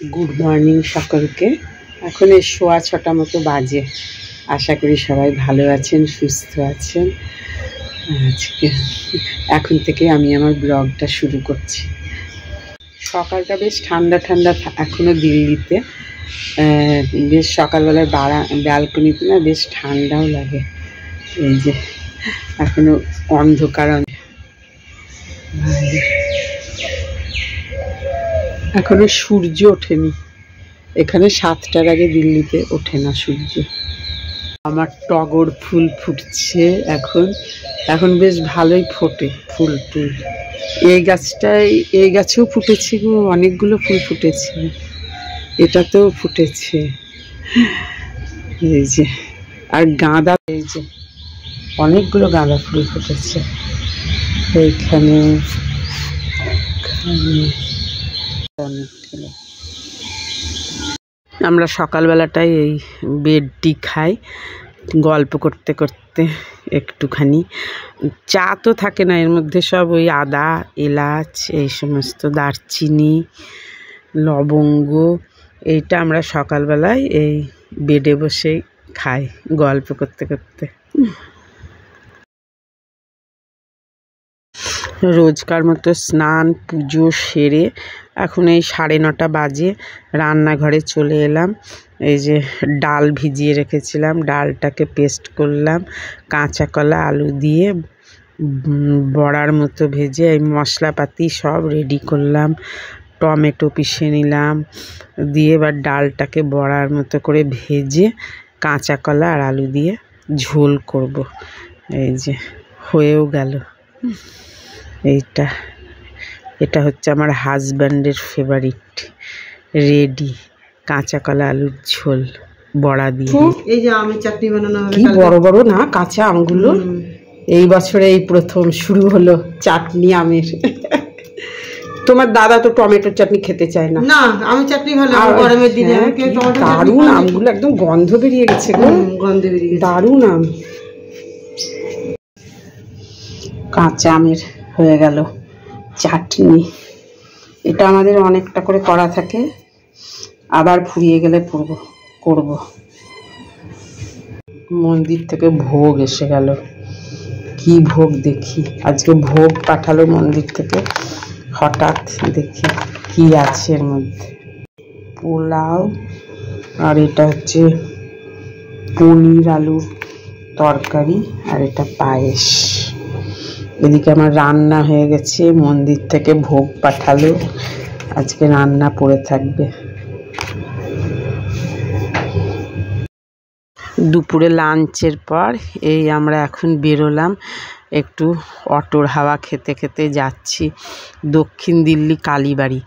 Good morning সকলকে। এখন এই 6:15 মতো বাজে। আশা করি সবাই ভালো আছেন, সুস্থ আছেন। আজকে এখন থেকে আমি আমার ব্লগটা শুরু করছি। সকালটা বেশ ঠান্ডা ঠান্ডা এখনও দিল্লিতে। বেশ সকালবেলায় ব্যালকনিতে না বেশ ঠান্ডাও লাগে। এই যে এখনো অন্ধকার, এখনো সূর্য ওঠেনি। এখানে 7টার আগে দিল্লিতে ওঠে না সূর্য। আমার টগর ফুল ফুটছে এখন বেশ ভালোই ফোটে ফুল টুল। এই গাছেও ফুটেছে গো, অনেকগুলো ফুল ফুটেছে। এটাতেও ফুটেছে। এই যে আর গাঁদা, এই যে অনেকগুলো গাঁদা ফুল ফুটেছে এইখানে। অনেকগুলো। আমরা সকালবেলাটাই এই বেড টি খাই, গল্প করতে করতে। একটুখানি চা তো থাকে না, এর মধ্যে সব ওই আদা, এলাচ, এই সমস্ত, দারচিনি, লবঙ্গ। এইটা আমরা সকালবেলায় এই বেডে বসে খাই গল্প করতে করতে। রোজকার মতো স্নান পুজো সেরে এখন এই 9:30 বাজে রান্নাঘরে চলে এলাম। এই যে ডাল ভিজিয়ে রেখেছিলাম, ডালটাকে পেস্ট করলাম, কাঁচা কলা আলু দিয়ে বড়ার মতো ভেজে এই মশলাপাতি সব রেডি করলাম। টমেটো পিষে নিলাম, দিয়ে এবার ডালটাকে বড়ার মতো করে ভেজে কাঁচা কলা আর আলু দিয়ে ঝোল করব। এই যে হয়েও গেল। এটা হচ্ছে আমার হাজব্যান্ডের ফেভারিট, রেডি কাঁচা কলা আলুর ঝোল বড়া দিয়ে। এই যে আমের চাটনি বানানো হবে। কি বড় বড় না কাঁচা আমগুলো। এই বছরে এই প্রথম শুরু হলো চাটনি আমের। তোমার দাদা তো টমেটোর চাটনি খেতে চায় না। না, আমের চাটনি ভালো গরমের দিনে। দারুণ আমগুলো, একদম গন্ধ বেরিয়ে গেছে গো, গন্ধ বেরিয়ে গেছে। দারুণ আম। কাঁচা আমের হয়ে গেল চাটনি। এটা আমাদের অনেকটা করে করা থাকে, আবার ফুরিয়ে গেলে করব। মন্দির থেকে ভোগ এসে গেল। কি ভোগ দেখি, আজকে ভোগ পাঠালো মন্দির থেকে। হঠাৎ দেখি কি আছে এর মধ্যে। পোলাও, আর এটা হচ্ছে পনির আলুর তরকারি, আর এটা পায়েস। এদিকে আমার রান্না হয়ে গেছে, মন্দির থেকে ভোগ পাঠালো, আজকে রান্না পড়ে থাকবে। দুপুরে লাঞ্চের পর এই আমরা এখন বেরোলাম, একটু অটোর হাওয়া খেতে খেতে যাচ্ছি দক্ষিণ দিল্লি কালীবাড়ি।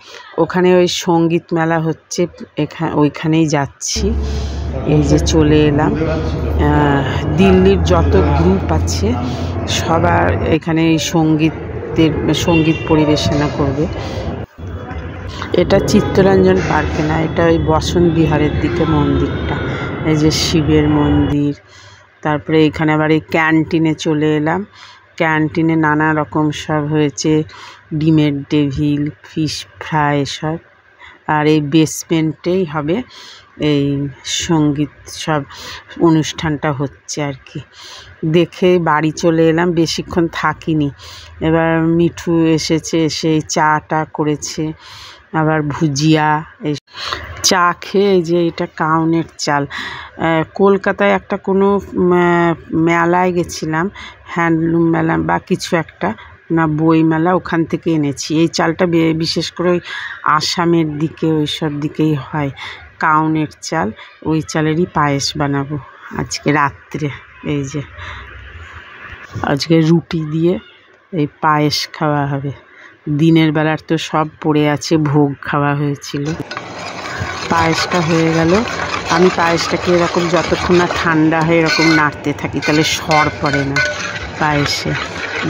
ওখানে ওই সঙ্গীত মেলা হচ্ছে, ওইখানেই যাচ্ছি। এই যে চলে এলাম। দিল্লির যত গ্রুপ আছে সবার এখানে এই সঙ্গীত পরিবেশনা করবে। এটা চিত্তরঞ্জন পার্কে না, এটা ওই বসন্ত বিহারের দিকে মন্দিরটা। এই যে শিবের মন্দির। তারপরে এখানে আবার এই ক্যান্টিনে চলে এলাম। ক্যান্টিনে নানা রকম সব হয়েছে, ডিমের ডেভিল, ফিশ ফ্রাই এসব। আর এই বেসমেন্টেই হবে এই সঙ্গীত সব অনুষ্ঠানটা হচ্ছে আর কি। দেখে বাড়ি চলে এলাম, বেশিক্ষণ থাকিনি। এবার মিঠু এসেছে, এসে চাটা করেছে, আবার ভুজিয়া। এই চা খেয়ে, এই যে এটা কাউনের চাল। কলকাতায় একটা কোনো মেলায় গেছিলাম, হ্যান্ডলুম মেলা বা কিছু একটা না, বই মেলা, ওখান থেকে এনেছি। এই চালটা বিশেষ করে ওই আসামের দিকে, ওই সব দিকেই হয় কাউনের চাল। ওই চালেরই পায়েস বানাবো আজকে রাত্রে। এই যে আজকে রুটি দিয়ে এই পায়েস খাওয়া হবে। দিনের বেলার তো সব পড়ে আছে, ভোগ খাওয়া হয়েছিল। পায়েসটা হয়ে গেল। আমি পায়েসটাকে এরকম যতক্ষণ না ঠান্ডা হয় এরকম নাড়তে থাকি, তাহলে সর পড়ে না পায়েসে।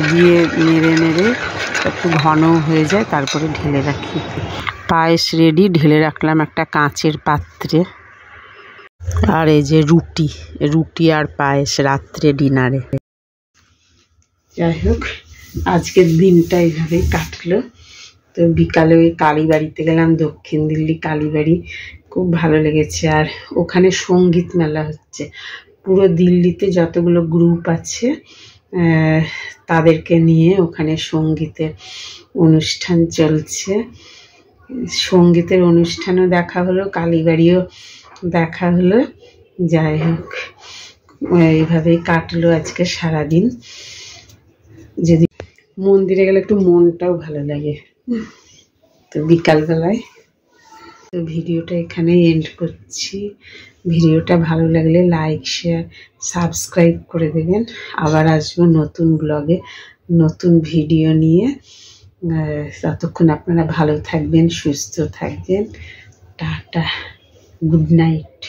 দিয়ে নেড়ে একটু ঘন হয়ে যায়, তারপরে ঢেলে রাখি। পায়েস রেডি, ঢেলে রাখলাম একটা কাঁচের পাত্রে। আর এই যে রুটি আর পায়েস রাত্রে ডিনারে। যাই হোক, আজকের দিনটা এইভাবেই কাটলো। তো বিকালে ওই কালীবাড়িতে গেলাম, দক্ষিণ দিল্লি কালীবাড়ি, খুব ভালো লেগেছে। আর ওখানে সঙ্গীত মেলা হচ্ছে, পুরো দিল্লিতে যতগুলো গ্রুপ আছে তাদেরকে নিয়ে ওখানে সঙ্গীতের অনুষ্ঠান চলছে। সঙ্গীতের অনুষ্ঠানও দেখা হলো, কালীবাড়িও দেখা হলো। যাই হোক, এইভাবেই কাটলো আজকে সারাদিন। যদি মন্দিরে গেলে একটু মনটাও ভালো লাগে। তো বিকালবেলায় তো ভিডিওটা এখানেই এন্ড করছি। ভিডিওটা ভালো লাগলে লাইক, শেয়ার, সাবস্ক্রাইব করে দেবেন। আবার আসবো নতুন ব্লগে, নতুন ভিডিও নিয়ে। ততক্ষণ আপনারা ভালো থাকবেন, সুস্থ থাকবেন। Tata, good night.